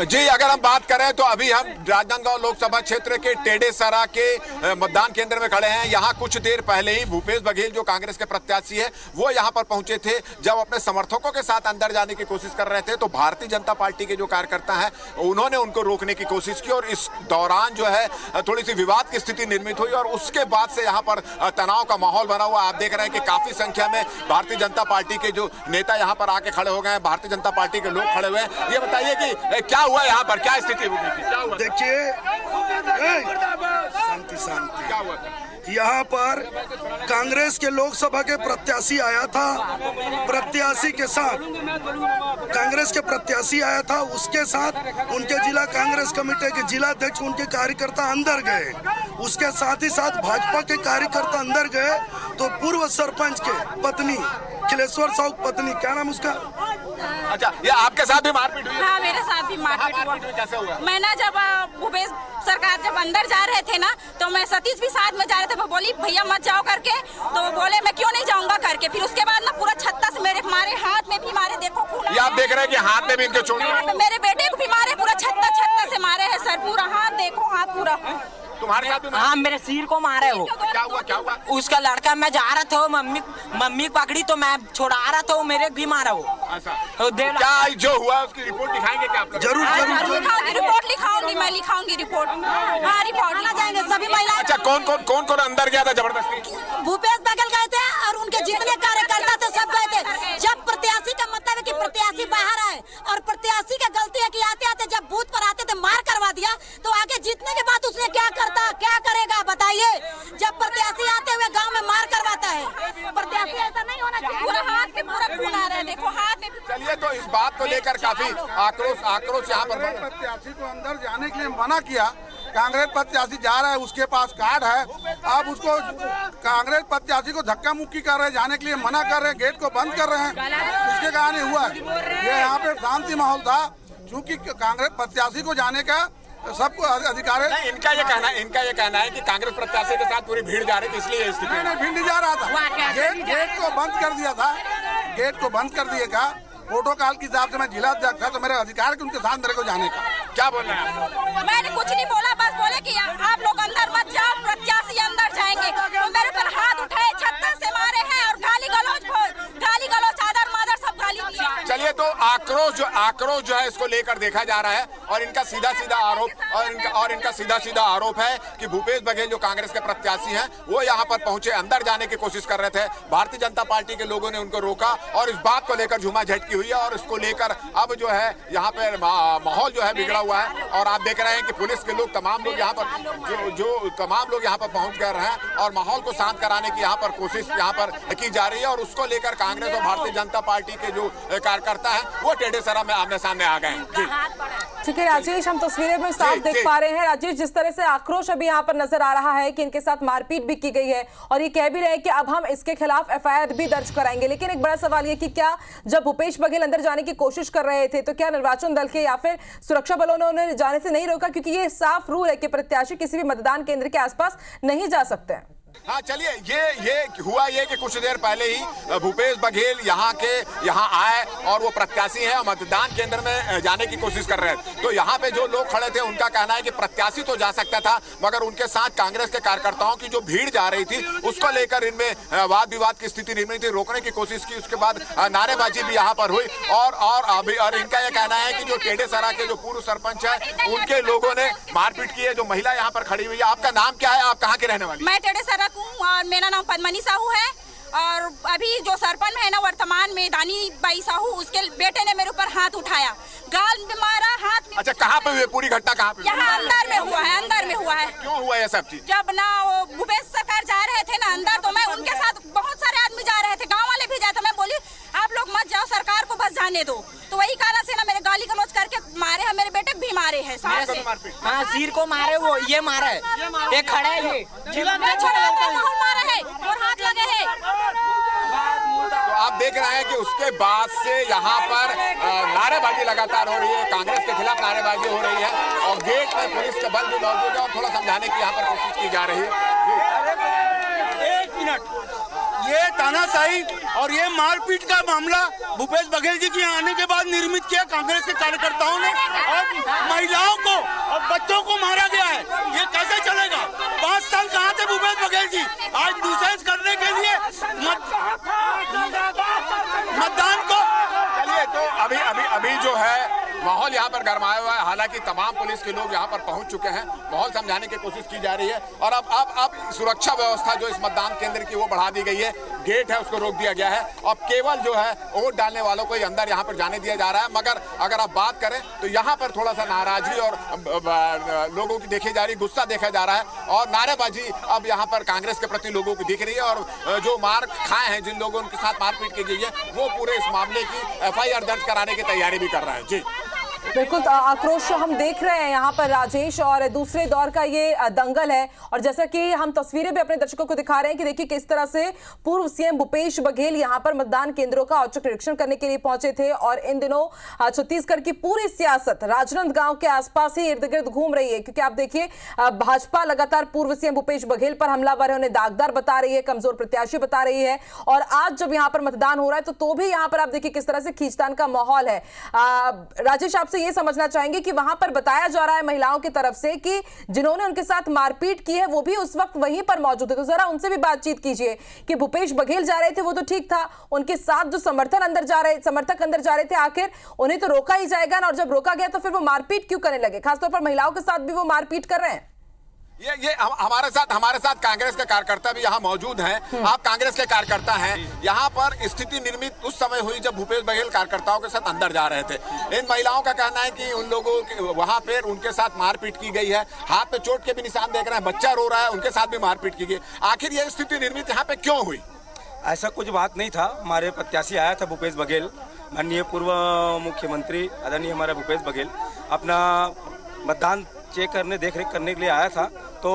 जी, अगर हम बात करें तो अभी हम राजनांदगांव लोकसभा क्षेत्र के टेडेसरा के मतदान केंद्र में खड़े हैं। यहाँ कुछ देर पहले ही भूपेश बघेल जो कांग्रेस के प्रत्याशी है वो यहाँ पर पहुंचे थे। जब अपने समर्थकों के साथ अंदर जाने की कोशिश कर रहे थे तो भारतीय जनता पार्टी के जो कार्यकर्ता हैं उन्होंने उनको रोकने की कोशिश की और इस दौरान जो है थोड़ी सी विवाद की स्थिति निर्मित हुई और उसके बाद से यहाँ पर तनाव का माहौल बना हुआ। आप देख रहे हैं कि काफी संख्या में भारतीय जनता पार्टी के जो नेता यहाँ पर आके खड़े हो गए हैं, भारतीय जनता पार्टी के लोग खड़े हुए हैं। ये बताइए कि क्या हुआ यहाँ पर, क्या स्थिति हुई थी, क्या हुआ? देखिए, शांति शांति। क्या हुआ? यहाँ पर कांग्रेस के लोकसभा के प्रत्याशी आया था, प्रत्याशी के साथ कांग्रेस के प्रत्याशी आया था, उसके साथ उनके जिला कांग्रेस कमेटी के जिला अध्यक्ष उनके कार्यकर्ता अंदर गए। उसके साथ ही साथ भाजपा के कार्यकर्ता अंदर गए तो पूर्व सरपंच के पत्नी खिलेश्वर साहू पत्नी, क्या नाम उसका? अच्छा, ये आपके साथ भी मारपीट हुई? हाँ, मेरे साथ भी मारपीट हुआ। कैसे हुआ? मैं ना जब भूपेश सरकार जब अंदर जा रहे थे ना तो मैं सतीश भी साथ में जा रहे थे। मैं बोली भैया मत जाओ करके, तो वो बोले मैं क्यों नहीं जाऊंगा करके। फिर उसके बाद ना पूरा छत्ता से मेरे मारे, हाथ में भी मारे, देखो खून। ये आप देख रहे हैं कि हाथ में भी इनके चोट, मेरे बेटे को भी मारे, पूरा छत्ता से मारे है सर, पूरा हाथ देखो, हाथ पूरा। तुम्हारे साथ भी? हाँ, मेरे सिर को मारे वो। क्या हुआ, क्या हुआ? उसका लड़का, मैं जा रहा था, मम्मी पकड़ी तो मैं छोड़ा रहा था, वो मेरे भी मारा वो। अच्छा, तो क्या जो हुआ उसकी रिपोर्ट दिखाएंगे क्या आप लोग? जरूर लिखाऊंगी, रिपोर्ट लिखाऊंगी, मैं लिखाऊंगी रिपोर्ट। हाँ, रिपोर्ट ना जाएंगे सभी महिला। अच्छा, कौन अंदर गया था जबरदस्ती? भूपेश बघेल गए थे और उनके जितने कार्यकर्ता थे सब गए थे। जब प्रत्याशी का मतलब है कि प्रत्याशी बाहर आए और प्रत्याशी की गलती है कि आते आते जब बूथ पर आते थे मार करवा दिया, तो आगे जीतने के बाद उसने क्या करेगा बताइए? जब प्रत्याशी आते हुए गांव में मार करवाता है, प्रत्याशी ऐसा नहीं होना चाहिए। पूरा हाथ में पूरा खून आ रहा है, देखो हाथ में। चलिए, तो इस बात को लेकर काफी आक्रोश यहाँ पर। प्रत्याशी को अंदर जाने के लिए मना किया। कांग्रेस प्रत्याशी जा रहा है, उसके पास कार्ड है, अब उसको कांग्रेस प्रत्याशी को धक्का मुक्की कर रहे हैं, जाने के लिए मना कर रहे हैं, गेट को बंद कर रहे हैं। इसके कारण ही हुआ है। ये यहाँ पे शांति माहौल था क्योंकि कांग्रेस प्रत्याशी को जाने का सबको अधिकार है। इनका ये कहना है कि कांग्रेस प्रत्याशी के साथ पूरी भीड़ जा रही थी, इसलिए ये स्थिति। नहीं, भीड़ नहीं जा रहा था, गेट को बंद कर दिया था, गेट को बंद कर दिएगा। प्रोटोकॉल के हिसाब से मैं जिला अध्यक्ष था तो मेरा अधिकार है उनके साथ मेरे को जाने का। क्या बोल रहे हैं? मैंने कुछ नहीं बोला, बस बोले कि आप लोग अंदर मत जाओ, प्रत्याशी अंदर जाएंगे। तो मेरे पर हाथ उठाए, छत्ता से मारे हैं और गाली गलौज आदर मादर सब गाली दिया। चलिए, तो आक्रोश जो है इसको लेकर देखा जा रहा है और इनका सीधा सीधा आरोप है कि भूपेश बघेल जो कांग्रेस के प्रत्याशी हैं वो यहाँ पर पहुंचे, अंदर जाने की कोशिश कर रहे थे। भारतीय जनता पार्टी के लोगों ने उनको रोका और इस बात को लेकर झूमाझटकी हुई है और इसको लेकर अब जो है यहाँ पे माहौल जो है बिगड़ा हुआ है। और आप देख रहे हैं कि पुलिस के लोग, तमाम लोग यहाँ पर पहुंच गए हैं और माहौल को शांत कराने की यहाँ पर कोशिश यहाँ पर की जा रही है। और उसको लेकर कांग्रेस और भारतीय जनता पार्टी के जो कार्यकर्ता हैं वो टेडेसरा में आमने सामने आ गए हैं। ठीक है राजेश, हम तस्वीरें में साफ देख पा रहे हैं। राजेश, जिस तरह से आक्रोश अभी यहाँ पर नजर आ रहा है कि इनके साथ मारपीट भी की गई है और ये कह भी रहे हैं कि अब हम इसके खिलाफ एफआईआर भी दर्ज कराएंगे। लेकिन एक बड़ा सवाल ये कि क्या जब भूपेश बघेल अंदर जाने की कोशिश कर रहे थे तो क्या निर्वाचन दल के या फिर सुरक्षा बलों ने उन्हें जाने से नहीं रोका? क्योंकि ये साफ रूल है कि प्रत्याशी किसी भी मतदान केंद्र के आसपास नहीं जा सकते हैं। हाँ, चलिए, ये हुआ ये कि कुछ देर पहले ही भूपेश बघेल यहाँ आए और वो प्रत्याशी हैं और मतदान केंद्र में जाने की कोशिश कर रहे हैं। तो यहाँ पे जो लोग खड़े थे उनका कहना है कि प्रत्याशी तो जा सकता था मगर उनके साथ कांग्रेस के कार्यकर्ताओं की जो भीड़ जा रही थी उसको लेकर इनमें वाद विवाद की स्थिति निर्मित थी, रोकने की कोशिश की। उसके बाद नारेबाजी भी यहाँ पर हुई और इनका यह कहना है कि जो टेडेसरा के जो पूर्व सरपंच है उनके लोगों ने मारपीट की है। जो महिला यहाँ पर खड़ी हुई है, आपका नाम क्या है, आप कहाँ के रहने वाली? मैं टेडेसरा और मेरा नाम पद्मनी साहू है और अभी जो सरपंच है ना वर्तमान में दानी बाई साहू, उसके बेटे ने मेरे ऊपर हाथ उठाया, गाल में मारा, हाथ में। अच्छा, कहाँ पे हुई पूरी घटना, कहाँ पे? यहाँ अंदर में हुआ है। क्यों हुआ ये सब चीज? जब ना वो भूपेश सरकार जा रहे थे ना अंदर, तो मैं उनके साथ, बहुत सारे आदमी जा रहे थे, गाँव वाले भी जाए, तो मैं बोली आप लोग मत जाओ, सरकार को बस जाने दो। तो वही कारण से ना मेरे गाली गलौज करके मारे हैं, मेरे बेटे भी मारे हैं। हाँ, सिर को मारे, वो ये मारा है, ये खड़ा है, ये मारा है और हाथ लगे हैं। तो आप देख रहे हैं कि उसके बाद से यहाँ पर नारेबाजी लगातार हो रही है, कांग्रेस के खिलाफ नारेबाजी हो रही है और गेट में पुलिस का बल भी मौजूद है और थोड़ा समझाने की यहाँ पर कोशिश की जा रही है। एक मिनट, ये तानाशाही और ये मारपीट का मामला भूपेश बघेल जी के आने के बाद निर्मित किया कांग्रेस के कार्यकर्ताओं ने और माहौल यहाँ पर गरमाया हुआ है। हालांकि तमाम पुलिस के लोग यहाँ पर पहुंच चुके हैं, माहौल समझाने की कोशिश की जा रही है। और अब सुरक्षा व्यवस्था जो इस मतदान केंद्र की वो बढ़ा दी गई है। गेट है उसको रोक दिया गया है। अब केवल जो है वोट डालने वालों को ही अंदर यहाँ पर जाने दिया जा रहा है। मगर अगर आप बात करें तो यहाँ पर थोड़ा सा नाराजगी और लोगों की देखी जा रही, गुस्सा देखा जा रहा है और नारेबाजी अब यहाँ पर कांग्रेस के प्रति लोगों की दिख रही है। और जो मार खाए हैं, जिन लोगों के साथ मारपीट की गई है, वो पूरे इस मामले की FIR दर्ज कराने की तैयारी भी कर रहे हैं। जी बिल्कुल, आक्रोश हम देख रहे हैं यहाँ पर राजेश, और दूसरे दौर का ये दंगल है। और जैसा कि हम तस्वीरें भी अपने दर्शकों को दिखा रहे हैं कि देखिए किस तरह से पूर्व CM भूपेश बघेल यहाँ पर मतदान केंद्रों का औचक निरीक्षण करने के लिए पहुंचे थे। और इन दिनों छत्तीसगढ़ की पूरी सियासत राजनांदगांव के आसपास ही इर्द गिर्द घूम रही है, क्योंकि आप देखिए भाजपा लगातार पूर्व CM भूपेश बघेल पर हमलावर है, उन्हें दागदार बता रही है, कमजोर प्रत्याशी बता रही है। और आज जब यहाँ पर मतदान हो रहा है तो भी यहाँ पर आप देखिए किस तरह से खींचतान का माहौल है। राजेश, आपसे ये समझना चाहेंगे कि वहां पर बताया जा रहा है महिलाओं की तरफ से कि जिन्होंने उनके साथ मारपीट की है वो भी उस वक्त वहीं पर मौजूद है, तो जरा उनसे भी बातचीत कीजिए कि भूपेश बघेल जा रहे थे वो तो ठीक था, उनके साथ जो समर्थक अंदर जा रहे थे, आखिर उन्हें तो रोका ही जाएगा ना, और जब रोका गया तो फिर वो मारपीट क्यों करने लगे? खासतौर पर महिलाओं के साथ भी वो मारपीट कर रहे हैं। ये हमारे साथ कांग्रेस के कार्यकर्ता भी यहाँ मौजूद हैं। आप कांग्रेस के कार्यकर्ता हैं। यहाँ पर स्थिति निर्मित उस समय हुई जब भूपेश बघेल कार्यकर्ताओं के साथ अंदर जा रहे थे। इन महिलाओं का कहना है कि उन लोगों के वहाँ पर उनके साथ मारपीट की गई है। हाथ पे चोट के भी निशान देख रहे हैं, बच्चा रो रहा है, उनके साथ भी मारपीट की गई। आखिर ये स्थिति निर्मित यहाँ पे क्यों हुई? ऐसा कुछ बात नहीं था। हमारे प्रत्याशी आया था भूपेश बघेल, माननीय पूर्व मुख्यमंत्री आदरणीय हमारा भूपेश बघेल अपना मतदान चेक करने, देख रेख करने के लिए आया था। तो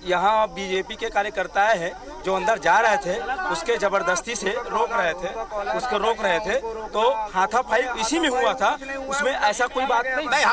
यहाँ बीजेपी के कार्यकर्ता हैं जो अंदर जा रहे थे, उसके जबरदस्ती से रोक रहे थे, तो हाथापाई इसी में हुआ था, उसमें ऐसा कोई बात नहीं।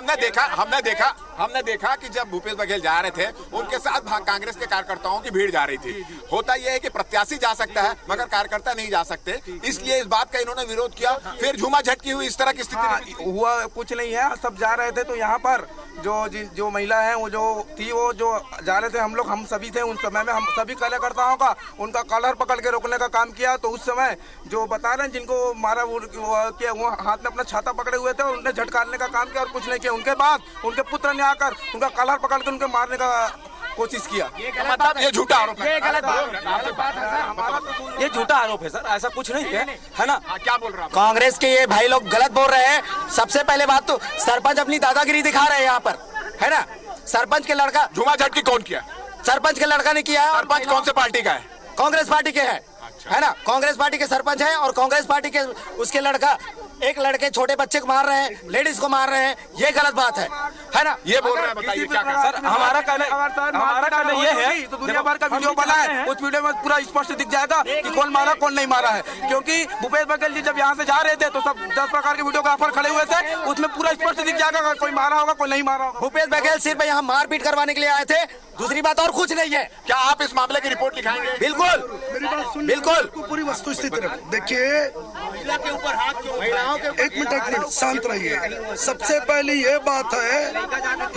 हमने देखा कि जब भूपेश बघेल जा रहे थे उनके साथ कांग्रेस के कार्यकर्ताओं की भीड़ जा रही थी। होता यह है कि प्रत्याशी जा सकता है मगर कार्यकर्ता नहीं जा सकते, इसलिए इस बात का इन्होंने विरोध किया। फिर झूमा झटकी हुई, इस तरह की स्थिति हुआ कुछ नहीं है। सब जा रहे थे तो यहाँ पर जो महिला है वो जो जा रहे थे, हम सभी थे उन समय में। हम सभी कार्यकर्ताओं का उनका कॉलर पकड़ के रोकने का काम किया। तो उस समय जो बता रहे हैं जिनको मारा वो हाथ में अपना छाता पकड़े हुए थे और उन्हें झटकारने का काम किया और कुछ नहीं किया। उनके बाद उनके पुत्र ने आकर उनका कॉलर पकड़ के उनके मारने का कोशिश किया। ये झूठा आरोप है। ये झूठा आरोप है सर, ऐसा कुछ नहीं है ना। क्या बोल रहा है कांग्रेस के ये भाई लोग गलत बोल रहे हैं। सबसे पहले बात तो सरपंच अपनी दादागिरी दिखा रहे हैं यहाँ पर, है ना। सरपंच के लड़का झूमा झटकी कौन किया? सरपंच के लड़का ने किया। सरपंच कौन से पार्टी का है? कांग्रेस पार्टी के है ना। कांग्रेस पार्टी के सरपंच है और कांग्रेस पार्टी के उसके लड़का एक लड़के छोटे बच्चे को मार रहे हैं, लेडीज को मार रहे हैं, ये गलत बात है ना। ये बोल रहे हैं, बताइए क्या सर। हमारा कहना ये है तो दुनिया भर का वीडियो बना है, उस वीडियो में पूरा स्पष्ट दिख जाएगा कि कौन मारा कौन नहीं मारा है। क्योंकि भूपेश बघेल जी जब यहाँ से जा रहे थे तो सब 10 प्रकार के वीडियोग्राफर खड़े हुए थे, उसमें पूरा स्पष्ट दिख जाएगा कोई मारा होगा कोई नहीं मारा होगा। भूपेश बघेल सिर्फ यहाँ मारपीट करवाने के लिए आए थे, दूसरी बात और कुछ नहीं है। क्या आप इस मामले की रिपोर्ट लिखाएंगे? बिल्कुल बिल्कुल। पूरी वस्तुस्थिति देखिए। एक मिनट शांत रहिए। सबसे पहले ये बात है,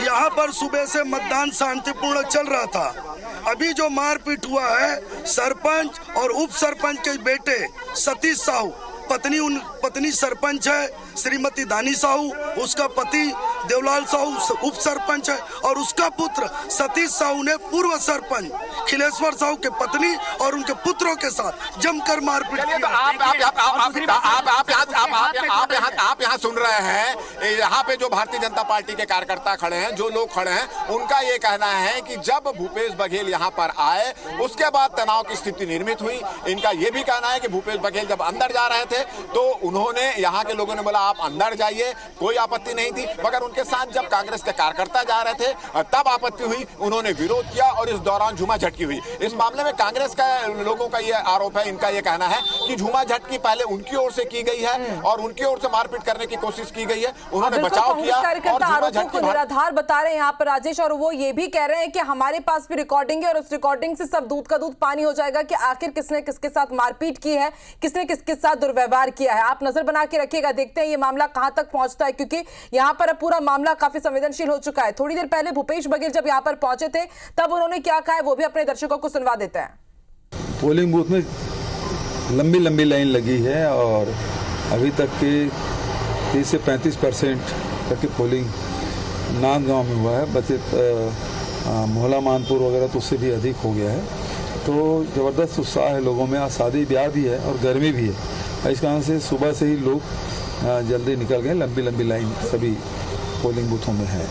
यहाँ पर सुबह से मतदान शांतिपूर्ण चल रहा था। अभी जो मारपीट हुआ है, सरपंच और उप सरपंच के बेटे सतीश साहू, पत्नी सरपंच है श्रीमती दानी साहू, उसका पति देवलाल साहू उप सरपंच है और उसका पुत्र सतीश साहू ने पूर्व सरपंच खिलेश्वर साहू के पत्नी और उनके पुत्रों के साथ जमकर मारपीट की। आप यहाँ सुन रहे हैं, यहाँ पे जो भारतीय जनता पार्टी के कार्यकर्ता खड़े हैं, जो लोग खड़े हैं, उनका ये कहना है कि जब भूपेश बघेल यहाँ पर आए उसके बाद तनाव की स्थिति निर्मित हुई। इनका ये भी कहना है कि भूपेश बघेल जब अंदर जा रहे थे तो उन्होंने, यहाँ के लोगों ने बोला आप अंदर जाइए, कोई आपत्ति नहीं थी, मगर उनके साथ जब कांग्रेस के कार्यकर्ता जा रहे थे तब आपत्ति हुई, उन्होंने विरोध किया और इस दौरान झूमा झटकी हुई। इस मामले में कांग्रेस का लोगों का ये आरोप है, इनका ये कहना है कि झूमा झटकी पहले उनकी ओर से की गई है और उनकी ओर से मारपीट करने की कोशिश की गई है, उन्होंने बचाव किया। कार्यकर्ता आरोपों को निराधार बता रहे हैं यहाँ पर राजेश, और वो ये भी कह रहे हैं कि हमारे पास भी रिकॉर्डिंग है और उस रिकॉर्डिंग से सब दूध का दूध पानी हो जाएगा कि आखिर किसने किसके साथ मारपीट की है, किसने किसके साथ दुर्व्यवहार किया है। आप नजर बना के रखिएगा, देखते हैं ये मामला कहां तक पहुंचता है, क्योंकि यहां पर पूरा मामला काफी संवेदनशील हो चुका है। थोड़ी देर पहले भूपेश बघेल जब यहां पर पहुंचे थे तब उन्होंने क्या कहा है वो भी अपने दर्शकों को सुनवा देते हैं। पोलिंग बूथ में लंबी लाइन लगी है और अभी तक के 30 से 35% करके पोलिंग नांदगांव में हुआ है, बचत मोहला मानपुर वगैरह तो उससे भी अधिक हो गया है। तो ज़बरदस्त उत्साह है लोगों में। आज शादी ब्याह भी है और गर्मी भी है, इस कारण से सुबह से ही लोग जल्दी निकल गए। लंबी लंबी लाइन सभी पोलिंग बूथों में है।